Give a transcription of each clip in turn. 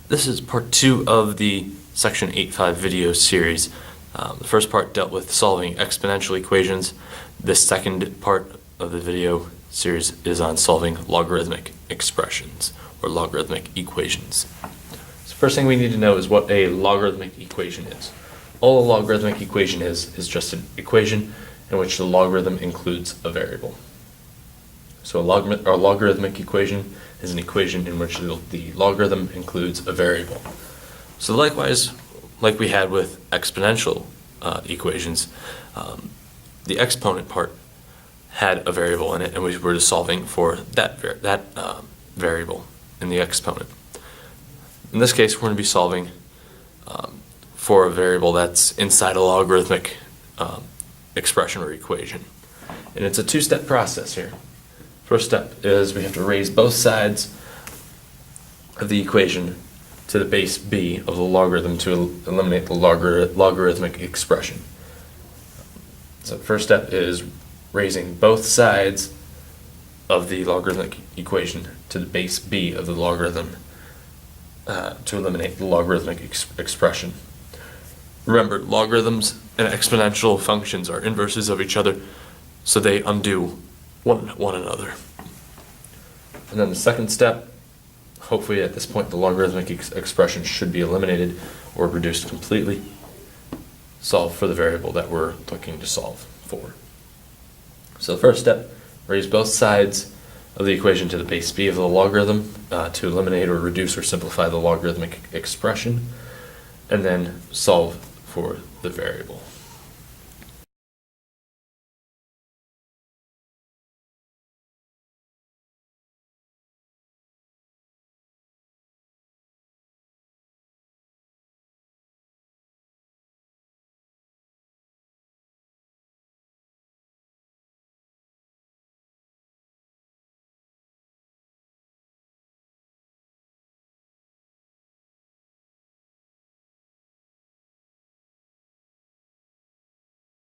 This is part 2 of the Section 8.5 video series. The first part dealt with solving exponential equations. The second part of the video series is on solving logarithmic expressions or logarithmic equations. So first thing we need to know is what a logarithmic equation is. All a logarithmic equation is just an equation in which the logarithm includes a variable. So a logarithmic equation is an equation in which the logarithm includes a variable. So likewise, like we had with exponential equations, the exponent part had a variable in it, and we were just solving for that variable in the exponent. In this case, we're going to be solving for a variable that's inside a logarithmic expression or equation. And it's a two-step process here. First step is we have to raise both sides of the equation to the base b of the logarithm to eliminate the logarithmic expression. So the first step is raising both sides of the logarithmic equation to the base b of the logarithm to eliminate the logarithmic expression. Remember, logarithms and exponential functions are inverses of each other, so they undo one another. And then the second step, hopefully at this point the logarithmic expression should be eliminated or reduced completely. Solve for the variable that we're looking to solve for. So the first step, raise both sides of the equation to the base b of the logarithm to eliminate or reduce or simplify the logarithmic expression, and then solve for the variable.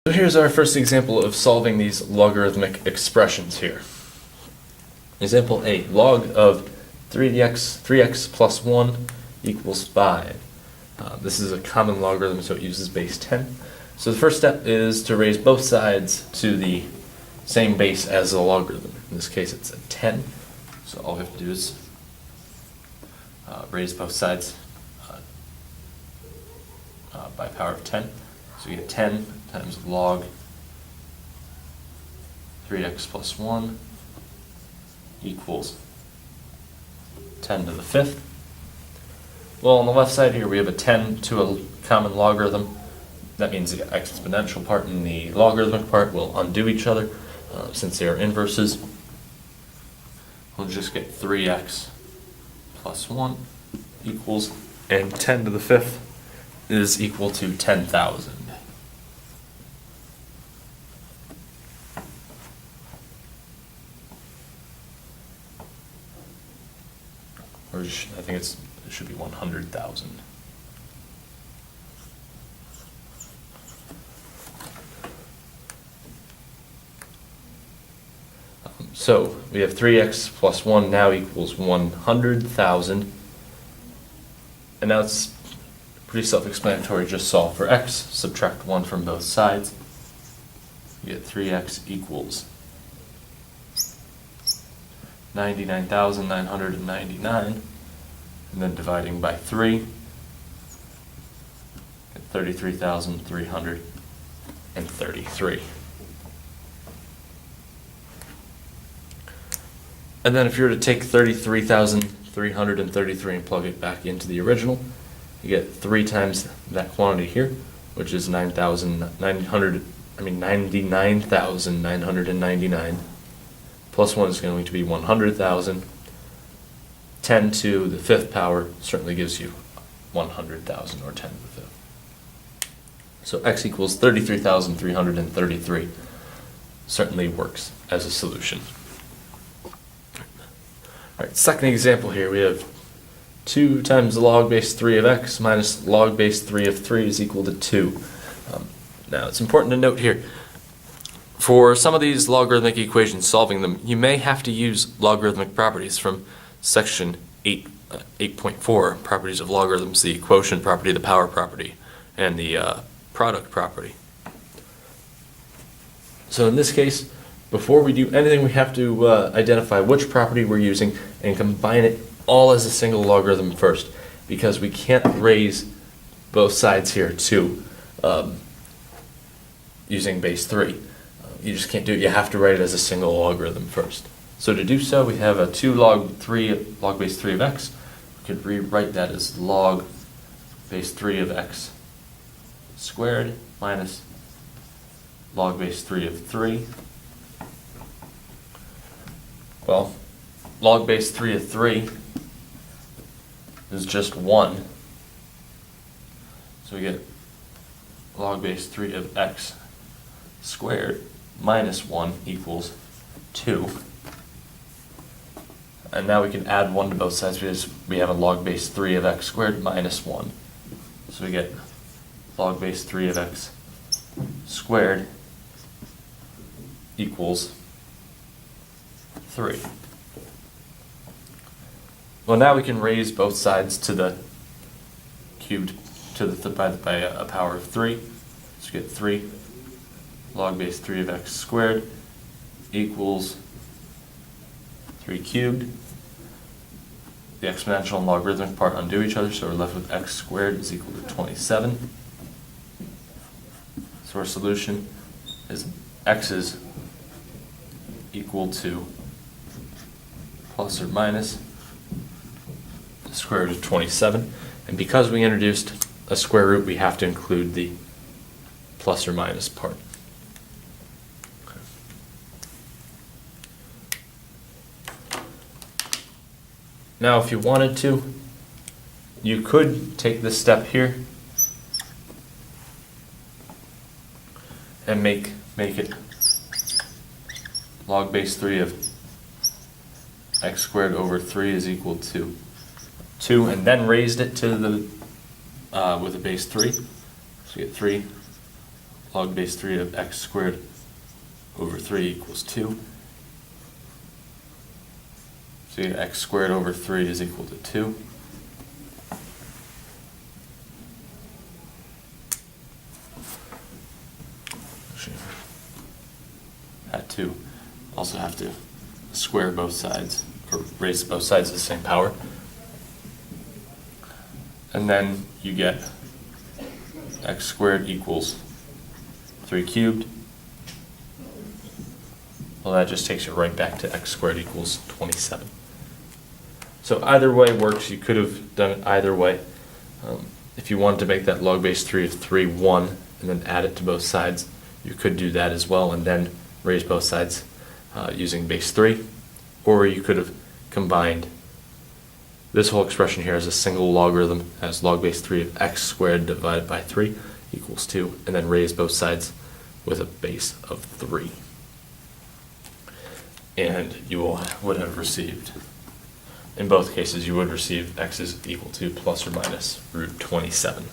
So here's our first example of solving these logarithmic expressions here. Example A, log of 3x plus 1 equals 5. This is a common logarithm, so it uses base 10. So the first step is to raise both sides to the same base as the logarithm. In this case it's a 10. So all we have to do is raise both sides by power of 10. So we get 10 times log 3x plus 1 equals 10 to the 5th. Well, on the left side here we have a 10 to a common logarithm. That means the exponential part and the logarithmic part will undo each other since they are inverses. We'll just get 3x plus 1 equals, and 10 to the 5th is equal to 10,000. Or I think it should be 100,000. So we have 3x plus 1 now equals 100,000. And now it's pretty self-explanatory. Just solve for x, subtract 1 from both sides. You get 3x equals 99,999, and then dividing by 3, get 33,333. And then if you were to take 33,333 and plug it back into the original, you get 3 times that quantity here, which is 99,999. Plus 1 is going to be 100,000. 10 to the 5th power certainly gives you 100,000, or 10 to the 5th. So x equals 33,333 certainly works as a solution. Alright, second example here, we have 2 times log base 3 of x minus log base 3 of 3 is equal to 2. Now it's important to note here, for some of these logarithmic equations, solving them, you may have to use logarithmic properties from Section 8 8.4 properties of logarithms, the quotient property, the power property, and the product property. So in this case, before we do anything, we have to identify which property we're using and combine it all as a single logarithm first, because we can't raise both sides here to using base 3. You just can't do it. You have to write it as a single logarithm first. So to do so, we have a 2 log base 3 of x. We could rewrite that as log base 3 of x squared minus log base 3 of 3. Well, log base 3 of 3 is just 1. So we get log base 3 of x squared minus 1 equals 2. And now we can add 1 to both sides because we have a log base 3 of x squared minus 1. So we get log base 3 of x squared equals 3. Well, now we can raise both sides to the cubed to the by a power of 3. So we get 3 log base 3 of x squared equals 3 cubed. The exponential and logarithmic part undo each other, so we're left with x squared is equal to 27. So our solution is x is equal to plus or minus the square root of 27. And because we introduced a square root, we have to include the plus or minus part. Now, if you wanted to, you could take this step here and make it log base 3 of x squared over 3 is equal to 2, and then raised it to the with a base 3. So you get 3 log base 3 of x squared over 3 equals 2. So you get x squared over 3 is equal to 2. Had to also have to square both sides, or raise both sides to the same power. And then you get x squared equals 3 cubed. Well, that just takes you right back to x squared equals 27. So either way works. You could have done it either way. If you wanted to make that log base 3 of 3 1 and then add it to both sides, you could do that as well and then raise both sides using base 3. Or you could have combined this whole expression here as a single logarithm as log base 3 of x squared divided by 3 equals 2, and then raise both sides with a base of 3. And you would have received, in both cases, you would receive x is equal to plus or minus root 27.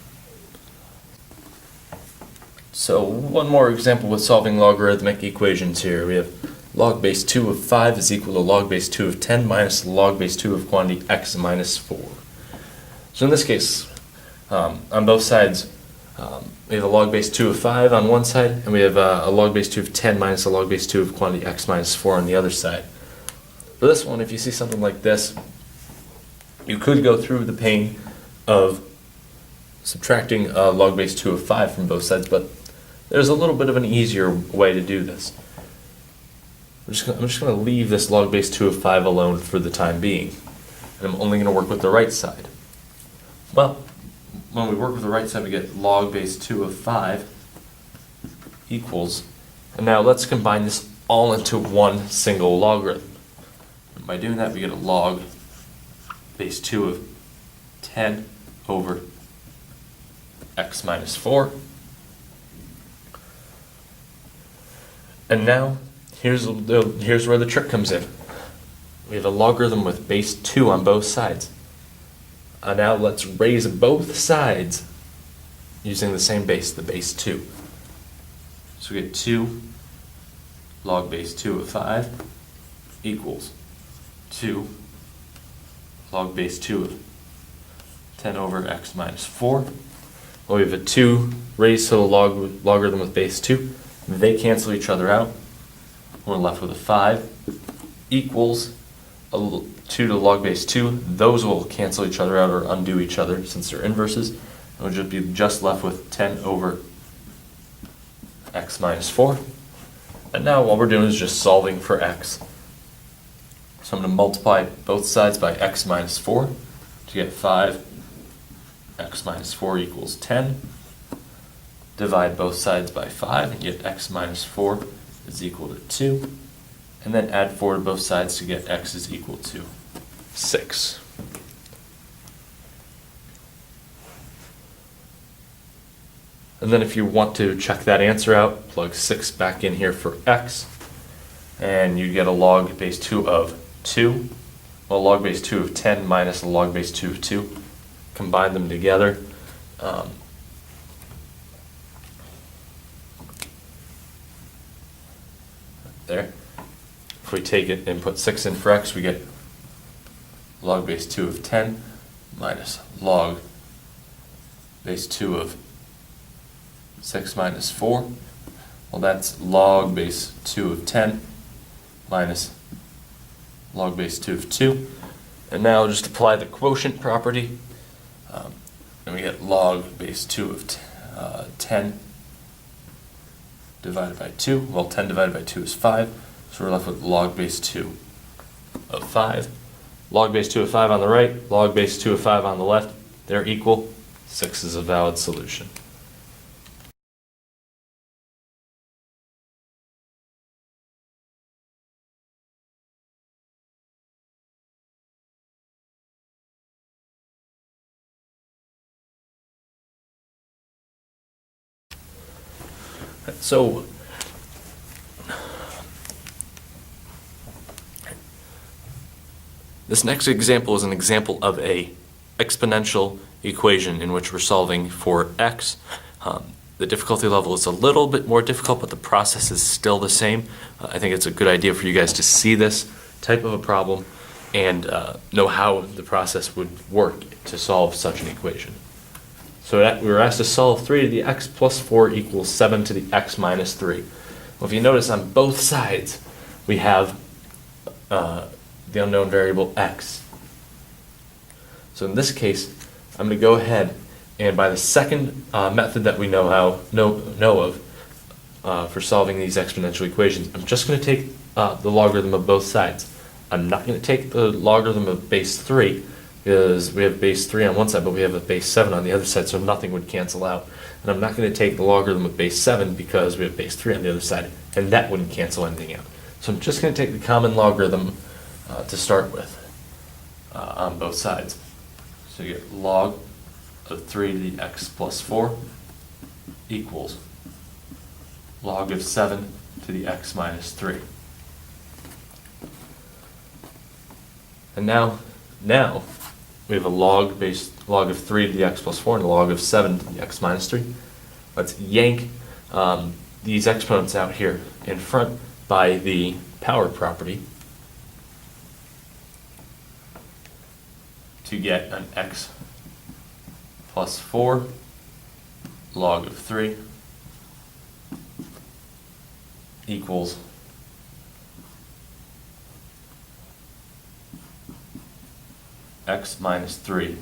So one more example with solving logarithmic equations here. We have log base 2 of 5 is equal to log base 2 of 10 minus log base 2 of quantity x minus 4. So in this case, on both sides, we have a log base 2 of 5 on one side, and we have a log base 2 of 10 minus a log base 2 of quantity x minus 4 on the other side. For this one, if you see something like this, you could go through the pain of subtracting log base 2 of 5 from both sides, but there's a little bit of an easier way to do this. I'm just going to leave this log base 2 of 5 alone for the time being, and I'm only going to work with the right side. Well, when we work with the right side, we get log base 2 of 5 equals, and now let's combine this all into one single logarithm. And by doing that, we get a log base 2 of 10 over x minus 4. And now, here's where the trick comes in. We have a logarithm with base 2 on both sides. Now let's raise both sides using the same base, the base 2. So we get 2 log base 2 of 5 equals 2 log base 2 of 10 over x minus 4. Well, we have a 2 raised to the logarithm with base 2. They cancel each other out. We're left with a 5 equals a 2 to the log base 2. Those will cancel each other out or undo each other since they're inverses. And we'll just be left with 10 over x minus 4. And now what we're doing is just solving for x. So I'm going to multiply both sides by x minus 4 to get 5. X minus 4 equals 10. Divide both sides by 5 and get x minus 4 is equal to 2. And then add 4 to both sides to get x is equal to 6. And then if you want to check that answer out, plug 6 back in here for x, and you get a log base 2 of 2. Well, log base 2 of 10 minus a log base 2 of 2. Combine them together. There. If we take it and put 6 in for x, we get log base 2 of 10 minus log base 2 of 6 minus 4. Well, that's log base 2 of 10 minus log base 2 of 2. And now just apply the quotient property. And we get log base 2 of 10 divided by 2. Well, 10 divided by 2 is 5. So we're left with log base 2 of 5. Log base 2 of 5 on the right, log base 2 of 5 on the left. They're equal. 6 is a valid solution. So, this next example is an example of a exponential equation in which we're solving for x. The difficulty level is a little bit more difficult, but the process is still the same. I think it's a good idea for you guys to see this type of a problem and know how the process would work to solve such an equation. So we were asked to solve 3 to the x plus 4 equals 7 to the x minus 3. Well, if you notice on both sides, we have the unknown variable x. So in this case, I'm going to go ahead and by the second method that we know of for solving these exponential equations, I'm just going to take the logarithm of both sides. I'm not going to take the logarithm of base 3 because we have base 3 on one side, but we have a base 7 on the other side, so nothing would cancel out. And I'm not going to take the logarithm of base 7 because we have base 3 on the other side, and that wouldn't cancel anything out. So I'm just going to take the common logarithm to start with on both sides. So you get log of 3 to the x plus 4 equals log of 7 to the x minus 3. And now we have a log of 3 to the x plus 4 and a log of 7 to the x minus 3. Let's yank these exponents out here in front by the power property to get an x plus 4 log of 3 equals x minus 3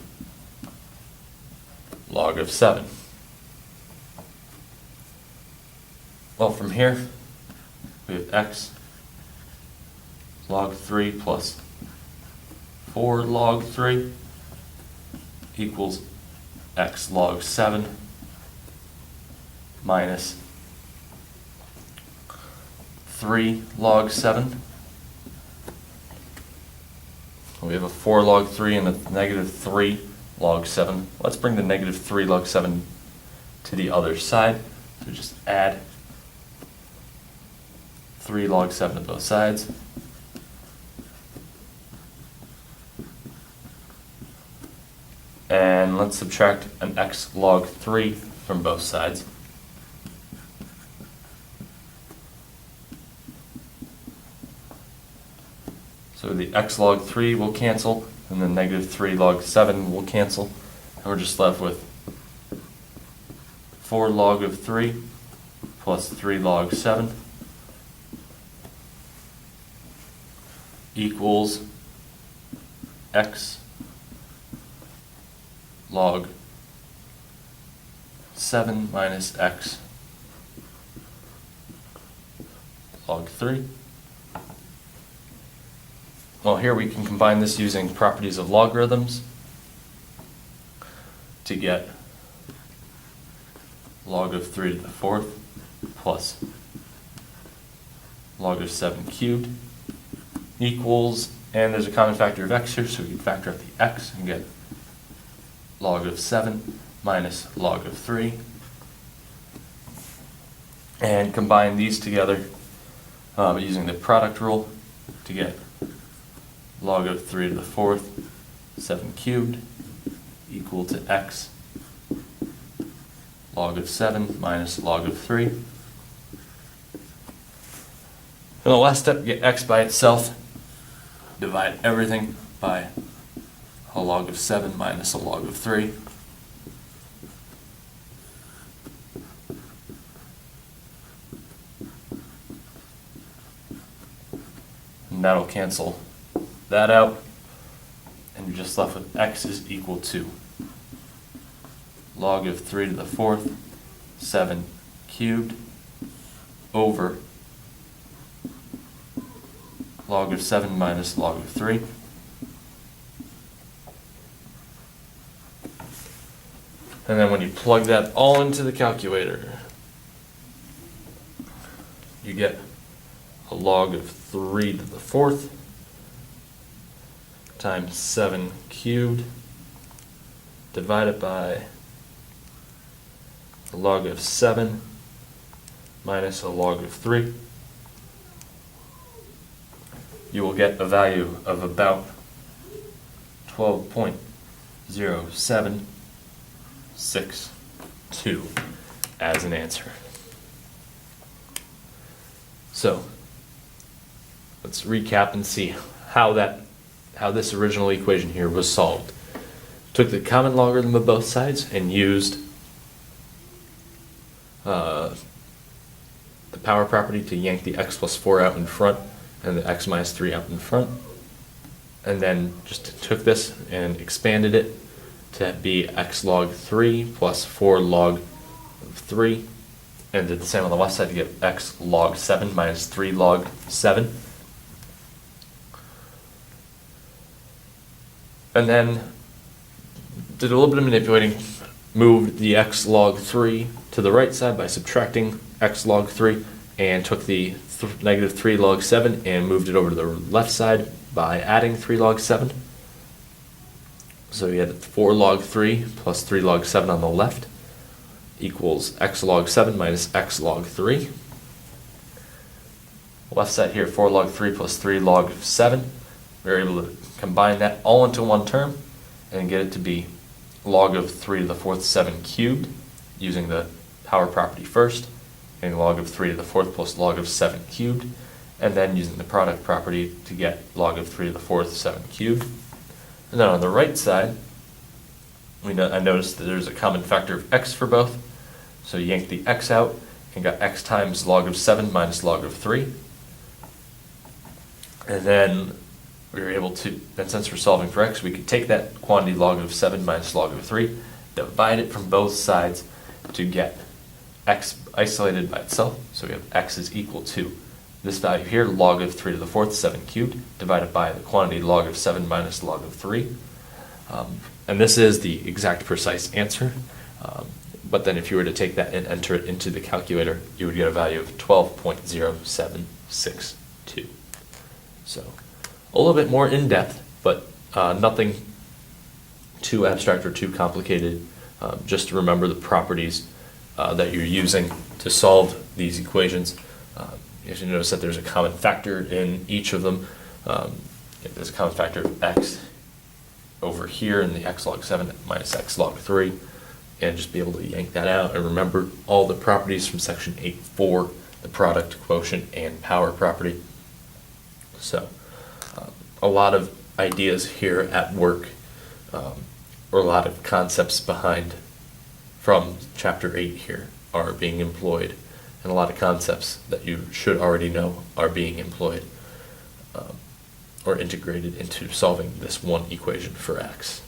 log of 7. Well, from here, we have x log 3 plus 4 log 3 equals x log 7 minus 3 log 7. We have a 4 log 3 and a negative 3 log 7. Let's bring the negative 3 log 7 to the other side. So just add 3 log 7 to both sides. And let's subtract an x log 3 from both sides. So the x log 3 will cancel, and then negative 3 log 7 will cancel, and we're just left with 4 log of 3 plus 3 log 7 equals x log 7 minus x log 3. Well, here we can combine this using properties of logarithms to get log of 3 to the 4th plus log of 7 cubed equals, and there's a common factor of x here, so we can factor out the x and get log of 7 minus log of 3, and combine these together using the product rule to get log of 3 to the 4th, 7 cubed, equal to x log of 7 minus log of 3. In the last step, get x by itself, divide everything by a log of 7 minus a log of 3. And that'll cancel that out, and you're just left with x is equal to log of 3 to the 4th, 7 cubed, over log of 7 minus log of 3. And then when you plug that all into the calculator, you get a log of 3 to the 4th times 7 cubed divided by a log of 7 minus a log of 3. You will get a value of about 12.0762 as an answer. So let's recap and see how this original equation here was solved. Took the common logarithm of both sides and used the power property to yank the x plus 4 out in front and the x minus 3 out in front, and then just took this and expanded it to be x log 3 plus 4 log 3, and did the same on the left side to get x log 7 minus 3 log 7. And then did a little bit of manipulating, moved the x log 3 to the right side by subtracting x log 3, and took the negative 3 log 7 and moved it over to the left side by adding 3 log 7. So we had 4 log 3 plus 3 log 7 on the left equals x log 7 minus x log 3. Left side here, 4 log 3 plus 3 log 7. We were able to combine that all into one term and get it to be log of 3 to the 4th 7 cubed using the power property first, and log of 3 to the 4th plus log of 7 cubed, and then using the product property to get log of 3 to the 4th 7 cubed. And then on the right side, I noticed that there's a common factor of x for both, so you yanked the x out and got x times log of 7 minus log of 3. And then we were able to, and since we're solving for x, we could take that quantity log of 7 minus log of 3, divide it from both sides to get x isolated by itself. So we have x is equal to this value here, log of 3 to the 4th 7 cubed, divided by the quantity log of 7 minus log of 3. And this is the exact precise answer. But then if you were to take that and enter it into the calculator, you would get a value of 12.0762. So a little bit more in-depth, but nothing too abstract or too complicated. Just to remember the properties that you're using to solve these equations. You should notice that there's a common factor in each of them. There's a common factor of x over here in the x log 7 minus x log 3, and just be able to yank that out and remember all the properties from section 8.4, the product, quotient, and power property. So a lot of ideas here at work, or a lot of concepts behind from chapter 8 here are being employed, and a lot of concepts that you should already know are being employed or integrated into solving this one equation for x.